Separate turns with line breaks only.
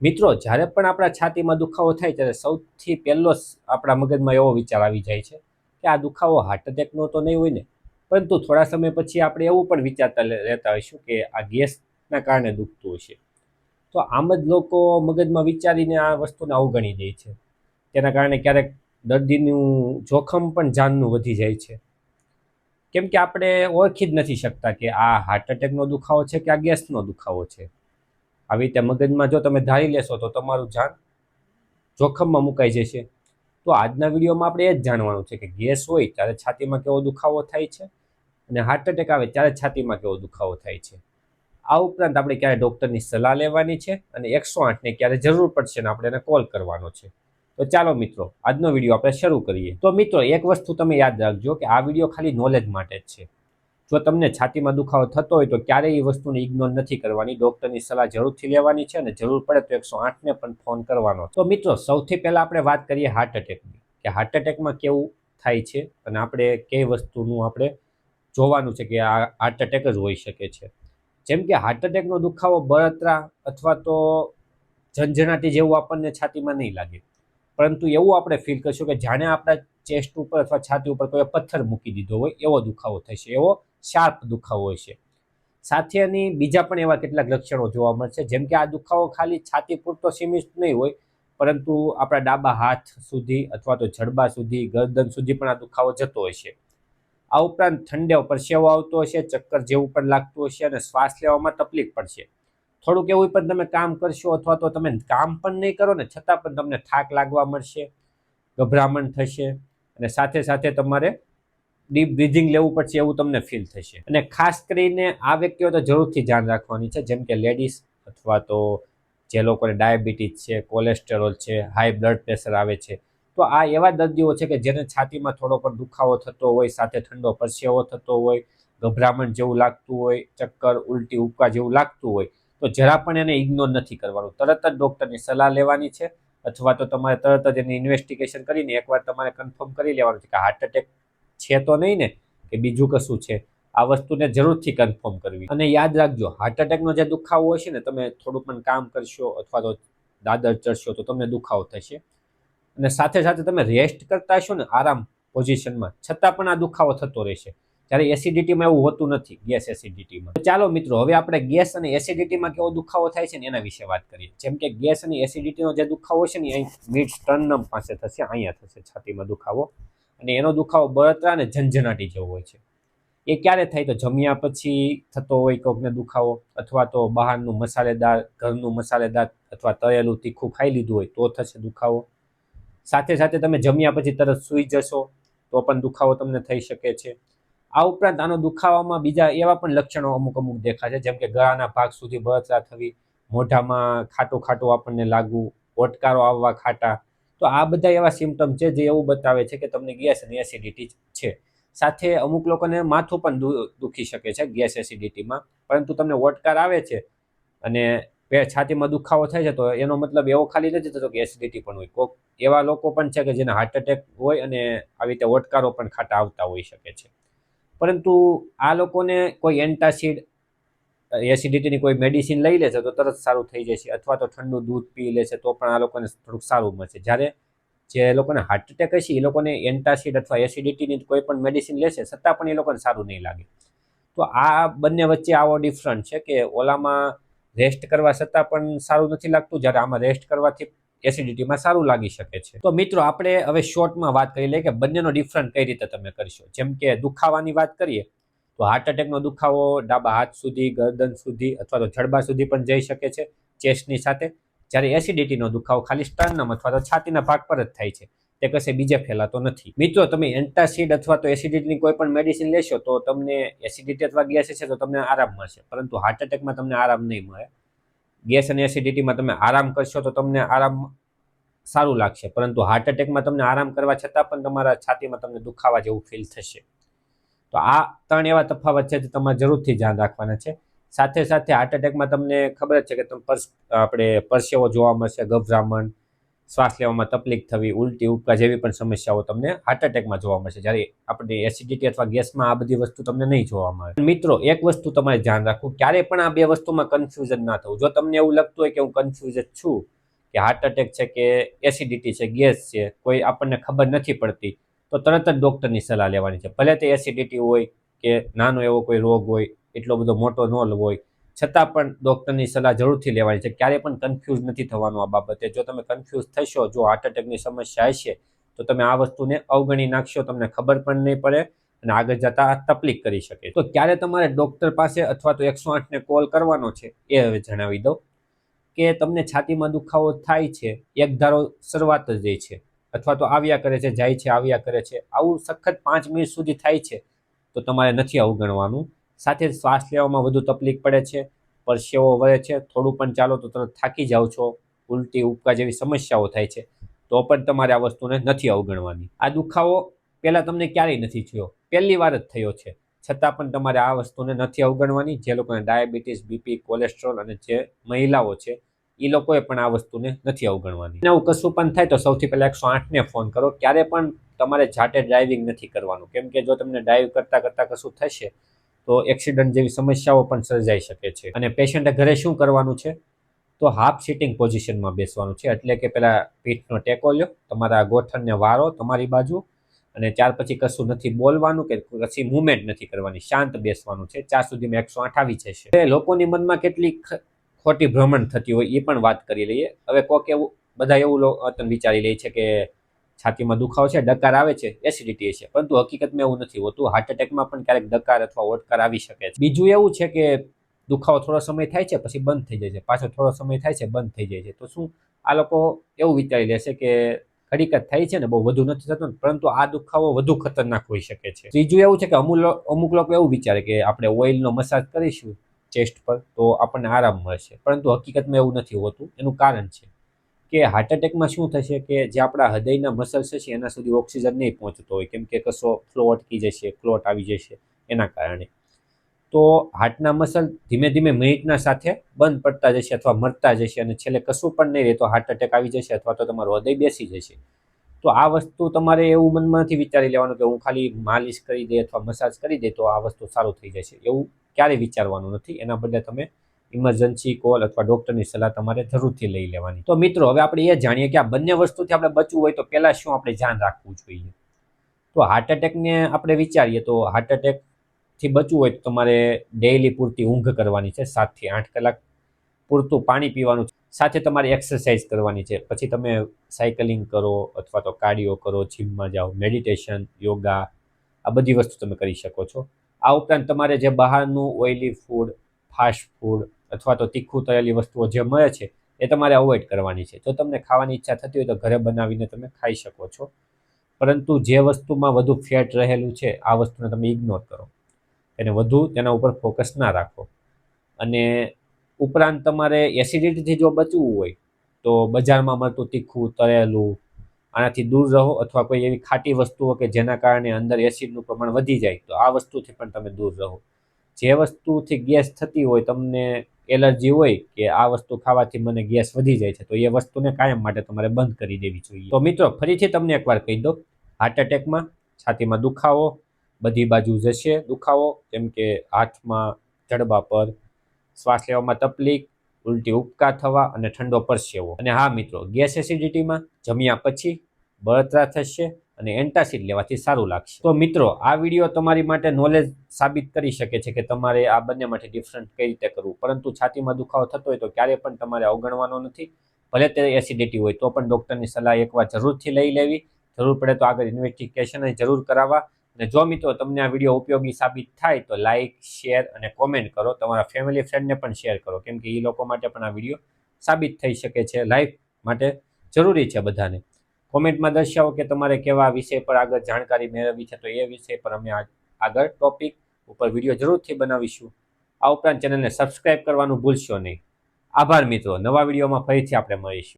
મિત્રો, જ્યારે પણ આપણા છાતીમાં દુખાવો થાય ત્યારે સૌથી પહેલો આપણા મગજમાં એવો વિચાર આવી જાય છે કે આ દુખાવો હાર્ટ એટેકનો તો નહીં હોય ને. પરંતુ થોડા સમય પછી આપણે એવું પણ વિચારતા રહેતા હોઈશું કે આ ગેસના કારણે દુખતું હશે. તો આમ જ લોકો મગજમાં વિચારીને આ વસ્તુને અવગણી દે છે. તેના કારણે ક્યારેક દર્દીનું જોખમ પણ જાનનું વધી જાય છે, કેમ કે આપણે ઓળખી જ નથી શકતા કે આ હાર્ટ એટેકનો દુખાવો છે કે આ ગેસનો દુખાવો છે. આવી રીતે મગજમાં જો તમે ધારી લેશો તો તમારું જાન જોખમમાં મુકાઈ જશે. તો આજના વિડીયોમાં આપણે એ જ જાણવાનું છે કે ગેસ હોય ત્યારે છાતીમાં કેવો દુખાવો થાય છે અને હાર્ટ એટેક આવે ત્યારે છાતીમાં કેવો દુખાવો થાય છે. આ ઉપરાંત આપણે ક્યારે ડૉક્ટરની સલાહ લેવાની છે અને 108ને ક્યારે જરૂર પડશે ને આપણે એને કોલ કરવાનો છે. તો ચાલો મિત્રો, આજનો વિડીયો આપણે શરૂ કરીએ. તો મિત્રો, એક વસ્તુ તમે યાદ રાખજો કે આ વિડીયો ખાલી નોલેજ માટે જ છે. જો તમને છાતીમાં દુખાવો થતો હોય તો ક્યારેય એ વસ્તુને ઇગ્નોર નથી કરવાની, ડૉક્ટરની સલાહ જરૂરથી લેવાની છે અને જરૂર પડે તો 108ને પણ ફોન કરવાનો. તો મિત્રો, સૌથી પહેલાં આપણે વાત કરીએ હાર્ટ એટેકની, કે હાર્ટ એટેકમાં કેવું થાય છે અને આપણે કઈ વસ્તુનું આપણે જોવાનું છે કે આ હાર્ટ એટેક જ હોઈ શકે છે. જેમ કે હાર્ટ એટેકનો દુખાવો બળતરા અથવા તો ઝંઝણાટી જેવું આપણને છાતીમાં નહીં લાગે, પરંતુ એવું આપણે ફીલ કરશું કે જાણે આપણા ચેસ્ટ ઉપર અથવા છાતી ઉપર કોઈ પથ્થર મૂકી દીધો હોય એવો દુખાવો થશે, એવો શાર્પ દુખાવો હોય છે. સાથે એની બીજા પણ એવા કેટલાક લક્ષણો જોવા મળશે, જેમ કે આ દુખાવો ખાલી છાતી પૂરતો સીમિત નહીં હોય, પરંતુ આપણા ડાબા હાથ સુધી અથવા તો જડબા સુધી, ગરદન સુધી પણ આ દુખાવો જતો હશે. આ ઉપરાંત ઠંડે પરસેવો આવતો હશે, ચક્કર જેવું પણ લાગતું હશે અને શ્વાસ લેવામાં તકલીફ પડશે. થોડુંક એવું પણ તમે કામ કરશો અથવા તો તમે કામ પણ નહીં કરો ને છતાં પણ તમને થાક લાગવા મળશે, ગભરામણ થશે અને સાથે સાથે તમારે ડીપ બ્રિધિંગ લેવું પડશે એવું તમને ફીલ થશે. અને ખાસ કરીને આ વ્યક્તિઓ તો જરૂરથી ધ્યાન રાખવાની છે, જેમ કે લેડીઝ અથવા તો જે લોકોને ડાયાબિટીસ છે, કોલેસ્ટેરોલ છે, હાઈ બ્લડ પ્રેશર આવે છે. તો આ એવા દર્દીઓ છે કે જેને છાતીમાં થોડો પણ દુખાવો થતો હોય, સાથે ઠંડો પરસેવો થતો હોય, ગભરામણ જેવું લાગતું હોય, ચક્કર, ઉલટી, ઉબકા જેવું લાગતું હોય, તો જરા પણ એને ઇગ્નોર નથી કરવાનું. તરત જ ડૉક્ટરની સલાહ લેવાની છે અથવા તો તમારે તરત જ એની ઇન્વેસ્ટિગેશન કરીને એકવાર તમારે કન્ફર્મ કરી લેવાનું છે કે હાર્ટ એટેક છે તો નહીં ને, કે બીજું કશું છે. આ વસ્તુને જરૂરથી કન્ફર્મ કરવી. અને યાદ રાખજો, હાર્ટ એટેકનો જે દુખાવો હશે ને, તમે થોડું પણ કામ કરશો અથવા તો દાદર ચડશો તો તમને દુખાવો થશે. અને સાથે સાથે તમે રેસ્ટ કરતા હશો ને આરામ પોઝિશનમાં, છતાં પણ આ દુખાવો થતો રહેશે. જ્યારે એસિડિટીમાં એવું હોતું નથી, ગેસ એસિડિટીમાં. તો ચાલો મિત્રો, હવે આપણે ગેસ અને એસિડિટીમાં કેવો દુખાવો થાય છે ને એના વિશે વાત કરીએ. જેમ કે ગેસ અને એસિડિટીનો જે દુખાવો છે ને, અહીં મિડ સ્ટર્નમ પાસે થશે, અહીંયા થશે છાતીમાં દુખાવો. અને એનો દુખાવો બળતરા અને ઝંઝણાટી જેવો હોય છે. એ ક્યારે થાય તો જમ્યા પછી થતો હોય કોઈકને દુખાવો, અથવા તો બહારનું મસાલેદાર, ઘરનું મસાલેદાર અથવા તળેલું તીખું ખાઈ લીધું હોય તો થશે દુખાવો. સાથે સાથે તમે જમ્યા પછી તરત સૂઈ જશો તો પણ દુખાવો તમને થઈ શકે છે. આ ઉપરાંત આનો દુખાવામાં બીજા એવા પણ લક્ષણો અમુક અમુક દેખાશે, જેમ કે ગળાના ભાગ સુધી બળતરા થવી, મોઢામાં ખાટું ખાટું આપણને લાગવું, ઓટકારો આવવા ખાટા. તો આ બધા એવા સિમ્ટમ છે જે એવું બતાવે છે કે તમને ગેસ અને એસિડિટી છે. સાથે અમુક લોકોને માથું પણ દુખી શકે છે ગેસ એસિડિટીમાં, પરંતુ તમને ઓટકાર આવે છે અને છાતીમાં દુખાવો થાય છે તો એનો મતલબ એવો ખાલી નથી થતો કે એસિડિટી પણ હોય. કોઈક એવા લોકો પણ છે કે જેને હાર્ટ એટેક હોય અને આવી રીતે ઓટકારો પણ ખાટા આવતા હોઈ શકે છે. પરંતુ આ લોકોને કોઈ એન્ટાસિડ, એસિડિટીની કોઈ મેડિસિન લઈ લેશે તો તરત સારું થઈ જશે, અથવા તો ઠંડુ દૂધ પી લેશે તો પણ આ લોકોને થોડુંક સારું મળશે. જ્યારે જે લોકોને હાર્ટ એટેક હશે એ લોકોને એન્ટાસિડ અથવા એસિડિટીની કોઈ પણ મેડિસિન લેશે છતાં પણ એ લોકોને સારું નહીં લાગે. તો આ બંને વચ્ચે આવો ડિફરન્ટ છે કે ઓલામાં રેસ્ટ કરવા છતાં પણ સારું નથી લાગતું, જ્યારે આમાં રેસ્ટ કરવાથી એસિડિટીમાં સારું લાગી શકે છે. તો મિત્રો, આપણે હવે શોર્ટમાં વાત કરી લઈએ કે બંનેનો ડિફરન્ટ કઈ રીતે તમે કરશો. જેમ કે દુખાવાની વાત કરીએ તો હાર્ટ એટેકનો દુખાવો ડાબા હાથ સુધી, ગરદન સુધી અથવા તો જડબા સુધી પણ જઈ શકે છે ચેસ્ટની સાથે. જ્યારે એસિડિટીનો દુખાવો ખાલી સ્ટર્નમ અથવા તો છાતીના ભાગ પર જ થાય છે, તે કશે બીજે ફેલાતો નથી. મિત્રો, તમે એન્ટાસિડ અથવા તો એસિડિટીની કોઈ પણ મેડિસિન લેશો તો તમને એસિડિટી અથવા ગેસ છે તો તમને આરામ મળશે, પરંતુ હાર્ટ એટેકમાં તમને આરામ નહીં મળે. ગેસ અને એસિડિટીમાં તમે આરામ કરશો તો તમને આરામ સારું લાગશે, પરંતુ હાર્ટ એટેકમાં તમને આરામ કરવા છતાં પણ તમારા છાતીમાં તમને દુખાવા જેવું ફીલ થશે. તો આ ત્રણ એવા તફાવત છે જે તમારે જરૂરથી ધ્યાન રાખવાના છે. સાથે સાથે હાર્ટ એટેકમાં તમને ખબર જ છે કે આપણે પરસેવો જોવા મળશે, ગભરામણ, શ્વાસ લેવામાં તકલીફ થવી, ઉલટી ઉપકા જેવી પણ સમસ્યાઓ તમને હાર્ટ એટેકમાં જોવા મળશે, જ્યારે આપણે એસિડિટી અથવા ગેસમાં આ બધી વસ્તુ તમને નહીં જોવા મળે. મિત્રો, એક વસ્તુ તમારે ધ્યાન રાખવું, ક્યારે પણ આ બે વસ્તુમાં કન્ફ્યુઝન ના થવું. જો તમને એવું લાગતું હોય કે હું કન્ફ્યુઝ છું કે હાર્ટ એટેક છે કે એસિડિટી છે, ગેસ છે, કોઈ આપણને ખબર નથી પડતી, તો તરત જ ડૉક્ટરની સલાહ લેવાની છે. ભલે તે એસિડિટી હોય કે નાનો એવો કોઈ રોગ હોય, એટલો બધો મોટો ન હોય, છતાં પણ ડૉક્ટરની સલાહ જરૂરથી લેવાની છે. ક્યારે પણ કન્ફ્યુઝ નથી થવાનું આ બાબતે. જો તમે કન્ફ્યુઝ થશો, જો હાર્ટ એટેકની સમસ્યા હશે, તો તમે આ વસ્તુને અવગણી નાખશો, તમને ખબર પણ નહીં પડે અને આગળ જતા તકલીફ કરી શકે. તો ક્યારે તમારે ડૉક્ટર પાસે અથવા તો 108ને કોલ કરવાનો છે એ હવે જણાવી દઉં કે તમને છાતીમાં દુખાવો થાય છે, એક ધારો શરૂઆત જ રહી છે, અથવા તો આવ્યા કરે છે, જાય છે, આવ્યા કરે છે, આવું સખત 5 મિનિટ સુધી થાય છે, તો તમારે નથી અવગણવાનું. સાથે શ્વાસ લેવામાં વધુ તકલીફ પડે છે, પરસેવો વળે છે, થોડું પણ ચાલો તો તરત થાકી જાઓ છો, ઉલટી ઉપકા જેવી સમસ્યાઓ થાય છે, તો પણ તમારે આ વસ્તુને નથી અવગણવાની. આ દુખાવો પહેલાં તમને ક્યારેય નથી થયો, પહેલી વાર જ થયો છે, છતાં પણ તમારે આ વસ્તુને નથી અવગણવાની. જે લોકોને ડાયાબિટીસ, બીપી, કોલેસ્ટ્રોલ અને જે મહિલાઓ છે એ લોકોએ પણ આ વસ્તુને નથી અવગણવાની. એવું કશું પણ થાય તો સૌથી પહેલાં 108ને ફોન કરો. ક્યારે પણ તમારે જાતે ડ્રાઇવિંગ નથી કરવાનું, કેમ કે જો તમને ડ્રાઈવ કરતાં કરતાં કશું થશે તો એક્સિડન્ટ જેવી સમસ્યાઓ પણ સર્જાઈ શકે છે. અને પેશન્ટે ઘરે શું કરવાનું છે, તો હાફ સિટિંગ પોઝિશનમાં બેસવાનું છે, એટલે કે પહેલાં પીઠનો ટેકો લ્યો, તમારા ગોઠણને વાળો તમારી બાજુ, અને ત્યાર પછી કશું નથી બોલવાનું કે પછી મુવમેન્ટ નથી કરવાની, શાંત બેસવાનું છે. ત્યાં સુધીમાં 108 આવી જશે. લોકોની મનમાં કેટલી ખોટી ભ્રમણ થતી હોય એ પણ વાત કરી લઈએ. હવે કોક એવું બધા એવું વિચારી લે છે કે છાતીમાં દુખાવો છે, ડકાર આવે છે, એસિડિટી છે, પરંતુ હકીકતમાં એવું નથી હોતું. હાર્ટ એટેકમાં પણ ક્યારેક ડકાર અથવા ઓડકાર આવી શકે છે. બીજું એવું છે કે દુખાવો થોડો સમય થાય છે, પછી બંધ થઈ જાય છે, પાછો થોડો સમય થાય છે, બંધ થઈ જાય છે. તો શું આ લોકો એવું વિચારી લેશે કે ઘડીક જ થાય છે ને, બહુ વધુ નથી થતું, પરંતુ આ દુખાવો વધુ ખતરનાક હોઈ શકે છે. ત્રીજું એવું છે કે અમુક લોકો એવું વિચારે કે આપણે ઓઇલનો મસાજ કરીશું ચેસ્ટ પર તો આપણને આરામ મળશે, પરંતુ હકીકતમાં એવું નથી હોતું. એનું કારણ છે કે હાર્ટ એટેકમાં શું થશે કે જે આપણા હૃદયના મસલ્સ છે એના સુધી ઓક્સિજન નહીં પહોંચતો હોય, કેમ કે કશો ફ્લો અટકી જશે, ક્લોટ આવી જશે એના કારણે. તો હાર્ટના મસલ ધીમે ધીમે મિનિટના સાથે બંધ પડતા જશે અથવા મરતા જશે, અને છેલ્લે કશું પણ નહીં રહે તો હાર્ટ એટેક આવી જશે અથવા તો તમારું હૃદય બેસી જશે. તો આ વસ્તુ તમારે એવું મનમાંથી વિચારી લેવાનું કે હું ખાલી માલિશ કરી દે અથવા મસાજ કરી દે તો આ વસ્તુ સારું થઈ જશે, એવું ક્યારેય વિચારવાનું નથી. એના બદલે તમે ઇમરજન્સી કોલ અથવા ડૉક્ટરની સલાહ તમારે જરૂરથી લઈ લેવાની. તો મિત્રો, હવે આપણે એ જાણીએ કે આ બંને વસ્તુથી આપણે બચવું હોય તો પહેલાં શું આપણે ધ્યાન રાખવું જોઈએ. તો હાર્ટ એટેકને આપણે વિચારીએ તો હાર્ટ એટેકથી બચવું હોય તો તમારે ડેઇલી પૂરતી ઊંઘ કરવાની છે, 7 થી 8 કલાક, પૂરતું પાણી પીવાનું છે, સાથે તમારે એક્સરસાઇઝ કરવાની છે. પછી તમે સાયકલિંગ કરો અથવા તો કાર્ડિયો કરો, જીમમાં જાઓ, મેડિટેશન, યોગા, આ બધી વસ્તુ તમે કરી શકો છો. આ ઉપરાંત તમારે જે બહારનું ઓઇલી ફૂડ, ફાસ્ટ ફૂડ અથવા તો તીખું તળેલી વસ્તુઓ જે મળે છે એ તમારે અવોઇડ કરવાની છે. જો તમને ખાવાની ઈચ્છા થતી હોય તો ઘરે બનાવીને તમે ખાઈ શકો છો, પરંતુ જે વસ્તુમાં વધુ ફેટ રહેલું છે આ વસ્તુને તમે ઇગ્નોર કરો, એને વધુ તેના ઉપર ફોકસ ના રાખો. અને ઉપરાંત તમારે એસિડિટીથી જો બચવું હોય તો બજારમાં મળતું તીખું તળેલું આનાથી દૂર રહો, અથવા કોઈ એવી ખાટી વસ્તુઓ કે જેના કારણે અંદર એસિડનું પ્રમાણ વધી જાય તો આ વસ્તુથી પણ તમે દૂર રહો. જે વસ્તુથી ગેસ થતી હોય, તમને એલર્જી હોય કે આ વસ્તુ ખાવાથી મને ગેસ વધી જાય છે, તો એ વસ્તુને કાયમ માટે તમારે બંધ કરી દેવી જોઈએ. તો મિત્રો, ફરીથી તમને એકવાર કહી દો, હાર્ટ એટેકમાં છાતીમાં દુખાવો, બધી બાજુ જશે દુખાવો, જેમ કે હાથમાં, જડબા પર, શ્વાસ લેવામાં તકલીફ, ઉલટી ઉપકા થવા અને ઠંડો પરસેવો. અને હા મિત્રો, ગેસ એસિડિટીમાં જમ્યા પછી બળતરા થશે અને એન્ટાસિડ લેવાથી સારું લાગશે. તો મિત્રો, આ વિડીયો તમારી માટે નોલેજ સાબિત કરી શકે છે કે તમારે આ બંને માટે ડિફરન્ટ કઈ રીતે કરવું. પરંતુ છાતીમાં દુખાવો થતો હોય તો ક્યારે પણ તમારે અવગણવાનો નથી. ભલે તે એસિડિટી હોય તો પણ ડૉક્ટરની સલાહ એકવાર જરૂરથી લઈ લેવી. જરૂર પડે તો આગળ ઇન્વેસ્ટિગેશન જરૂર કરાવવા. અને જો મિત્રો તમને આ વિડીયો ઉપયોગી સાબિત થાય તો લાઇક, શેર અને કોમેન્ટ કરો. તમારા ફેમિલી ફ્રેન્ડને પણ શેર કરો, કેમ કે એ લોકો માટે પણ આ વિડીયો સાબિત થઈ શકે છે, લાઈફ માટે જરૂરી છે બધાને. કોમેન્ટમાં દર્શાવો કે તમારે કેવા વિષય પર આગળ જાણકારી મેળવવી છે, તો એ વિષય પર અમે આગળ ટોપિક ઉપર વિડીયો જરૂરથી બનાવીશું. આ ઉપરાંત ચેનલને સબસ્ક્રાઇબ કરવાનું ભૂલશો નહીં. આભાર મિત્રો, નવા વિડીયોમાં ફરીથી આપણે મળીશું.